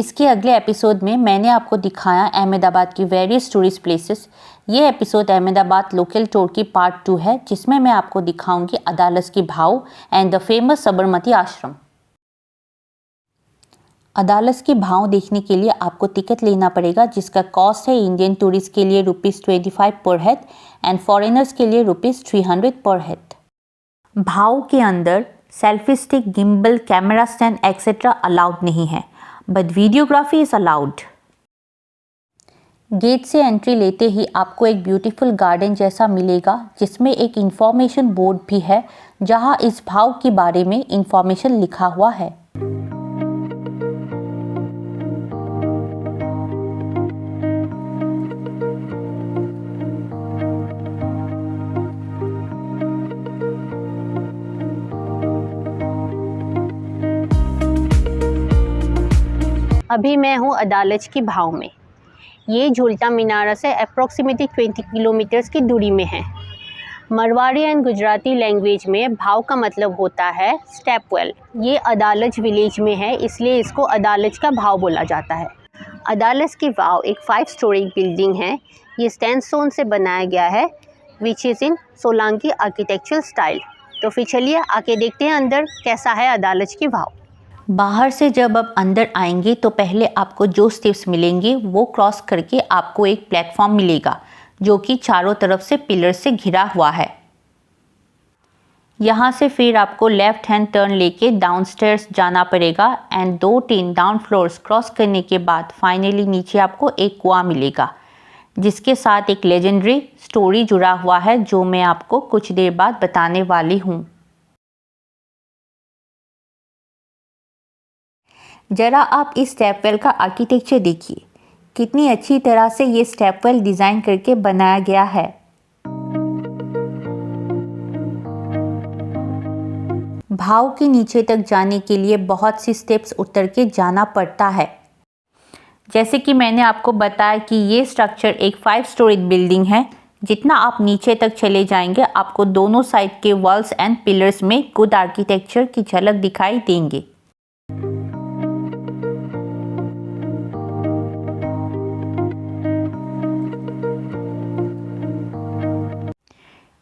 इसके अगले एपिसोड में मैंने आपको दिखाया अहमदाबाद की वेरियस टूरिस्ट प्लेसेस। ये एपिसोड अहमदाबाद लोकल टूर की पार्ट 2 है, जिसमें मैं आपको दिखाऊंगी अदालज की भाव एंड द फेमस सबरमती आश्रम। अदालज की भाव देखने के लिए आपको टिकट लेना पड़ेगा, जिसका कॉस्ट है इंडियन टूरिस्ट के लिए ₹25 पर हेड एंड फॉरेनर्स के लिए ₹300 पर हेड। भाव के अंदर selfie stick, gimbal, camera stand etcetera allowed नहीं है, but videography is allowed. Gate से एंट्री लेते ही आपको एक ब्यूटीफुल गार्डन जैसा मिलेगा, जिसमें एक इंफॉर्मेशन बोर्ड भी है जहां इस भाव के बारे में इंफॉर्मेशन लिखा हुआ है। अभी मैं हूँ अदालज की भाव में। ये झूलता मीनारा से अप्रॉक्सीमेटली 20 किलोमीटर्स की दूरी में है। मरवाड़ी एंड गुजराती लैंग्वेज में भाव का मतलब होता है स्टेपवेल। ये अदालज विलेज में है, इसलिए इसको अदालज का भाव बोला जाता है। अदालज की भाव एक 5 स्टोरी बिल्डिंग है। ये सैंडस्टोन से बनाया गया है, which is in Solanki architectural style. तो फिर चलिए आके देखते हैं अंदर कैसा है अदालज की भाव। बाहर से जब आप अंदर आएंगे तो पहले आपको जो स्टेप्स मिलेंगे वो क्रॉस करके आपको एक प्लेटफॉर्म मिलेगा, जो कि चारों तरफ से पिलर से घिरा हुआ है। यहाँ से फिर आपको लेफ्ट हैंड टर्न लेके डाउनस्टेयर्स जाना पड़ेगा एंड 2-3 डाउन फ्लोर्स क्रॉस करने के बाद फाइनली नीचे आपको एक कुआं मिलेगा, जिसके साथ एक लेजेंडरी स्टोरी जुड़ा हुआ है, जो मैं आपको कुछ देर बाद बताने वाली हूँ। जरा आप इस स्टेपवेल का आर्किटेक्चर देखिए, कितनी अच्छी तरह से ये स्टेपवेल डिज़ाइन करके बनाया गया है। भाव के नीचे तक जाने के लिए बहुत सी स्टेप्स उतर के जाना पड़ता है। जैसे कि मैंने आपको बताया कि ये स्ट्रक्चर एक 5 स्टोरी बिल्डिंग है। जितना आप नीचे तक चले जाएंगे, आपको दोनों साइड के वॉल्स एंड पिलर्स में गुड आर्किटेक्चर की झलक दिखाई देंगे।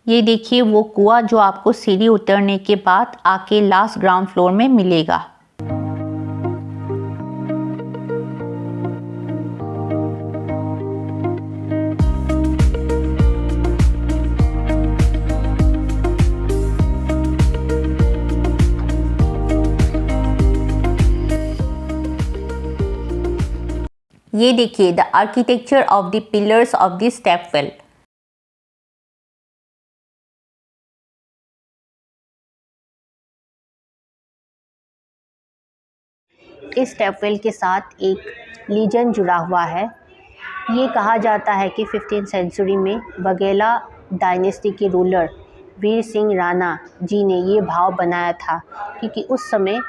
ये देखिए वो कुआं जो आपको सीढ़ी उतरने के बाद आके लास्ट ग्राउंड फ्लोर में मिलेगा। ये देखिए the architecture of the pillars of the stepwell. इस स्टेपवेल के साथ एक लीजेंड जुड़ा हुआ है। ये कहा जाता है कि 15th सेंचुरी में बघेला डायनेस्टी के रूलर वीर सिंह राणा जी ने ये भाव बनाया था, क्योंकि उस समय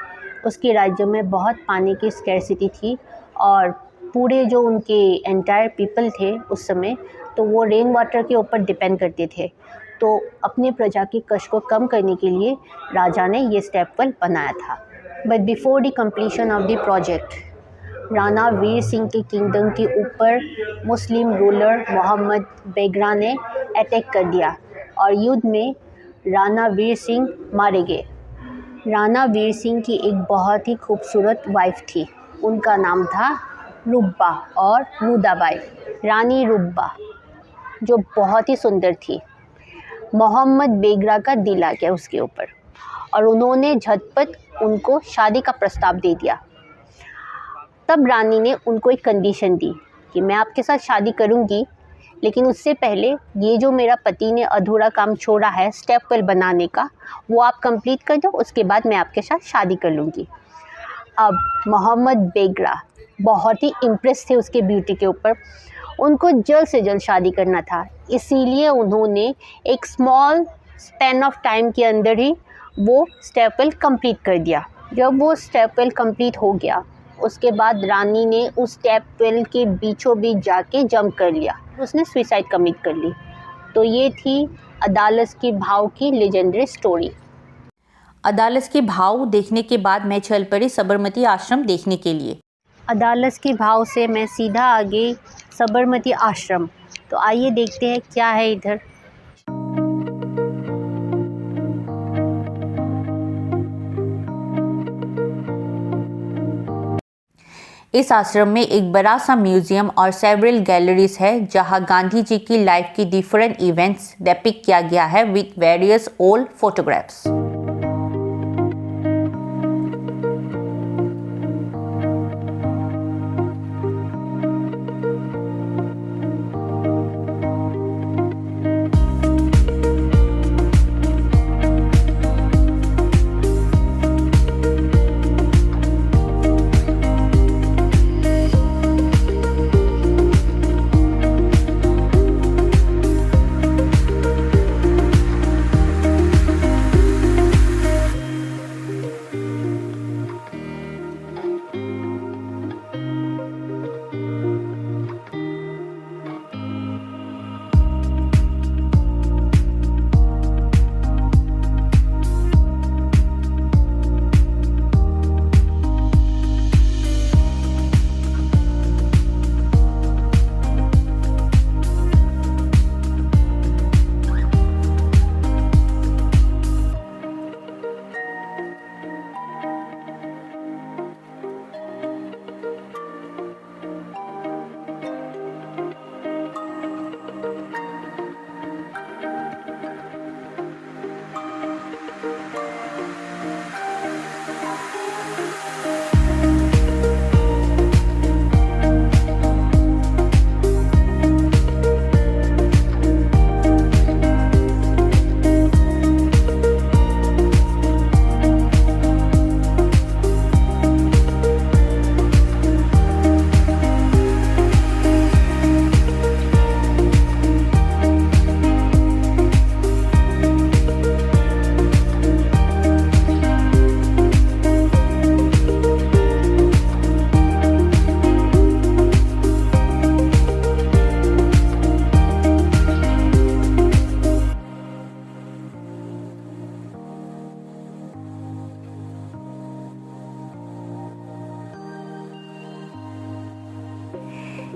उसके राज्य में बहुत पानी की स्कैरसिटी थी और पूरे जो उनके एंटायर पीपल थे उस समय, तो वो रेन वाटर के ऊपर डिपेंड करते थे। तो अपने प्रजा के कष्ट को कम करने के लिए राजा ने ये स्टेपवेल बनाया था। But before the completion of the project, Rana Veer Singh के किंगडम के ऊपर मुस्लिम रूलर मोहम्मद बेगरा ने अटैक कर दिया और युद्ध में राणा वीर सिंह मारे गए। राणा वीर सिंह की एक बहुत ही खूबसूरत वाइफ थी, उनका नाम था रुब्बा और रुदाबाई, रानी रुब्बा, जो बहुत ही सुंदर थी। मोहम्मद बेगरा का दिल आ गया उसके ऊपर और उन्होंने झटपट उनको शादी का प्रस्ताव दे दिया। तब रानी ने उनको एक कंडीशन दी कि मैं आपके साथ शादी करूंगी, लेकिन उससे पहले ये जो मेरा पति ने अधूरा काम छोड़ा है स्टेपवेल बनाने का, वो आप कंप्लीट कर दो, उसके बाद मैं आपके साथ शादी कर लूँगी। अब मोहम्मद बेगरा बहुत ही इम्प्रेस थे उसके ब्यूटी के ऊपर, उनको जल्द से जल्द शादी करना था, इसीलिए उन्होंने एक स्मॉल स्पैन ऑफ टाइम के अंदर ही वो स्टेपवेल कंप्लीट कर दिया। जब वो स्टेपवेल कंप्लीट हो गया, उसके बाद रानी ने उस स्टेपवेल के बीचों बीच जाके जंप कर लिया, उसने सुसाइड कमिट कर ली। तो ये थी अदालज की भाव की लेजेंडरी स्टोरी। अदालज की भाव देखने के बाद मैं चल पड़ी सबरमती आश्रम देखने के लिए। अदालत के भाव से मैं सीधा आगे साबरमती आश्रम। तो आइए देखते हैं क्या है इधर। इस आश्रम में एक बड़ा सा म्यूजियम और सेवरल गैलरीज है जहां गांधी जी की लाइफ की डिफरेंट इवेंट्स डिपिक्ट किया गया है विद वेरियस ओल्ड फोटोग्राफ्स।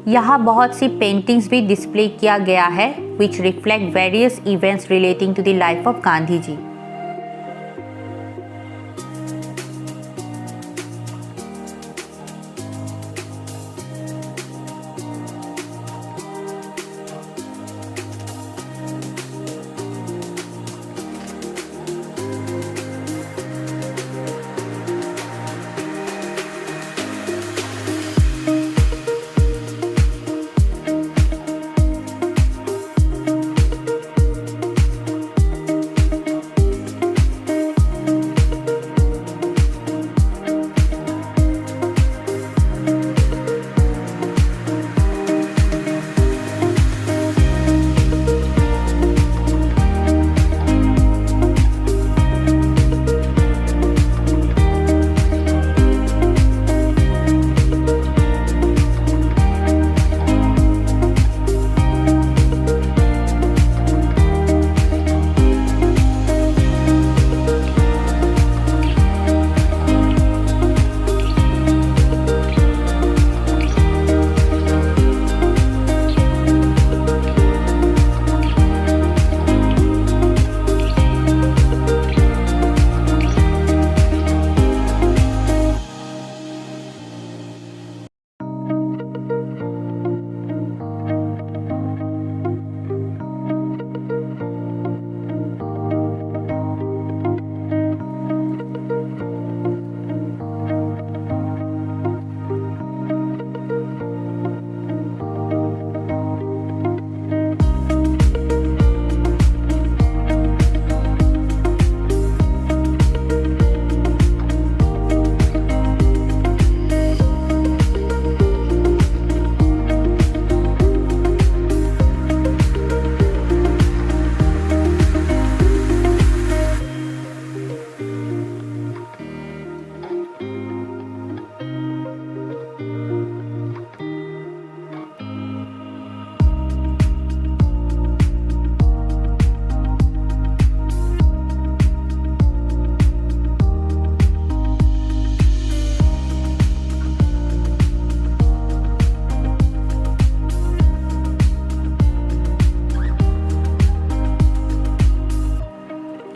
यहाँ बहुत सी पेंटिंग्स भी डिस्प्ले किया गया है which reflect various events relating to the life of Gandhi ji.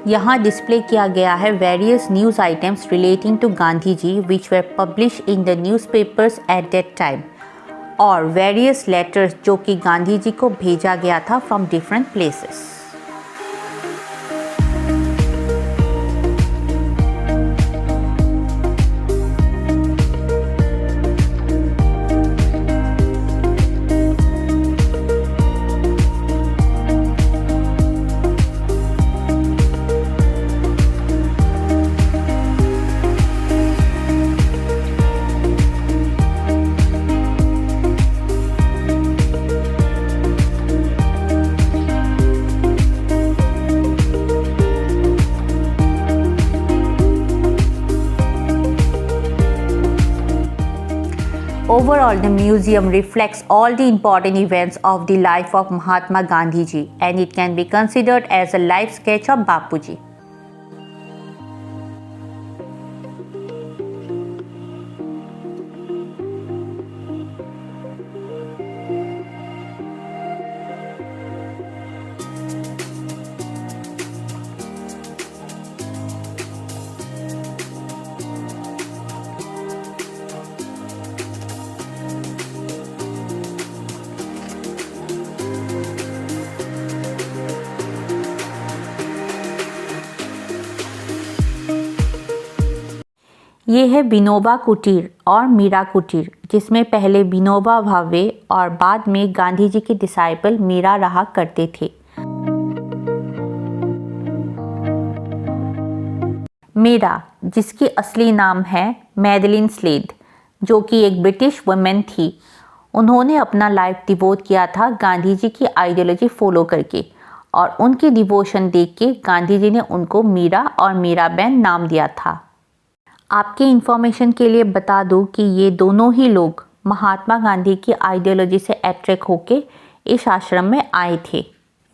यहाँ डिस्प्ले किया गया है various news items relating to Gandhi ji which were publish in the newspapers at that time, और वेरियस लेटर्स जो कि गांधी जी को भेजा गया था from different places. Overall, the museum reflects all the important events of the life of Mahatma Gandhi ji, and it can be considered as a life sketch of Bapuji. ये है विनोबा कुटीर और मीरा कुटीर, जिसमें पहले विनोबा भावे और बाद में गांधी जी के डिसाइपल मीरा रहा करते थे। मीरा, जिसकी असली नाम है मैडलिन स्लेड, जो कि एक ब्रिटिश वुमेन थी, उन्होंने अपना लाइफ डिवोट किया था गांधी जी की आइडियोलॉजी फॉलो करके, और उनकी डिवोशन देख के गांधी जी ने उनको मीरा और मीराबेन नाम दिया था। आपके इन्फॉर्मेशन के लिए बता दूं कि ये दोनों ही लोग महात्मा गांधी की आइडियोलॉजी से अट्रैक्ट होके इस आश्रम में आए थे।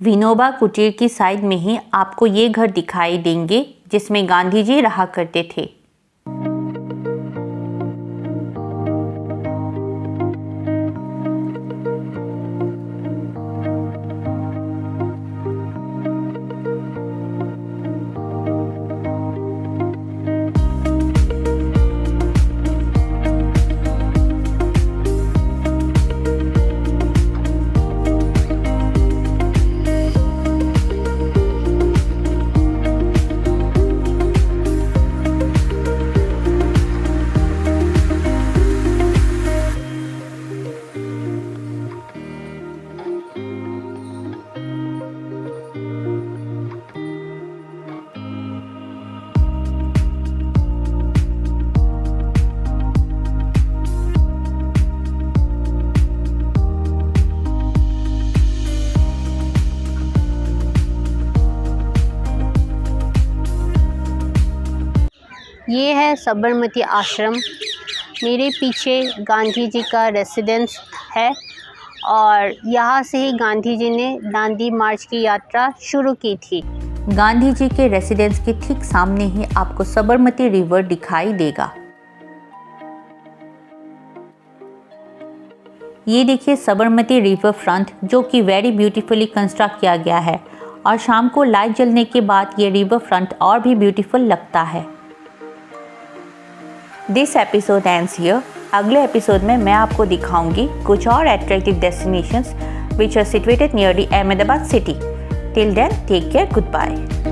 विनोबा कुटीर की साइड में ही आपको ये घर दिखाई देंगे जिसमें गांधी जी रहा करते थे। ये है साबरमती आश्रम। मेरे पीछे गांधी जी का रेसिडेंस है और यहाँ से ही गांधी जी ने दांडी मार्च की यात्रा शुरू की थी। गांधी जी के रेसिडेंस के ठीक सामने ही आपको साबरमती रिवर दिखाई देगा। ये देखिए साबरमती रिवर फ्रंट, जो कि वेरी ब्यूटीफुली कंस्ट्रक्ट किया गया है, और शाम को लाइट जलने के बाद ये रिवर फ्रंट और भी ब्यूटीफुल लगता है। This episode ends here. अगले एपिसोड में मैं आपको दिखाऊंगी कुछ और attractive destinations which are situated near the Ahmedabad city. Till then take care, good bye.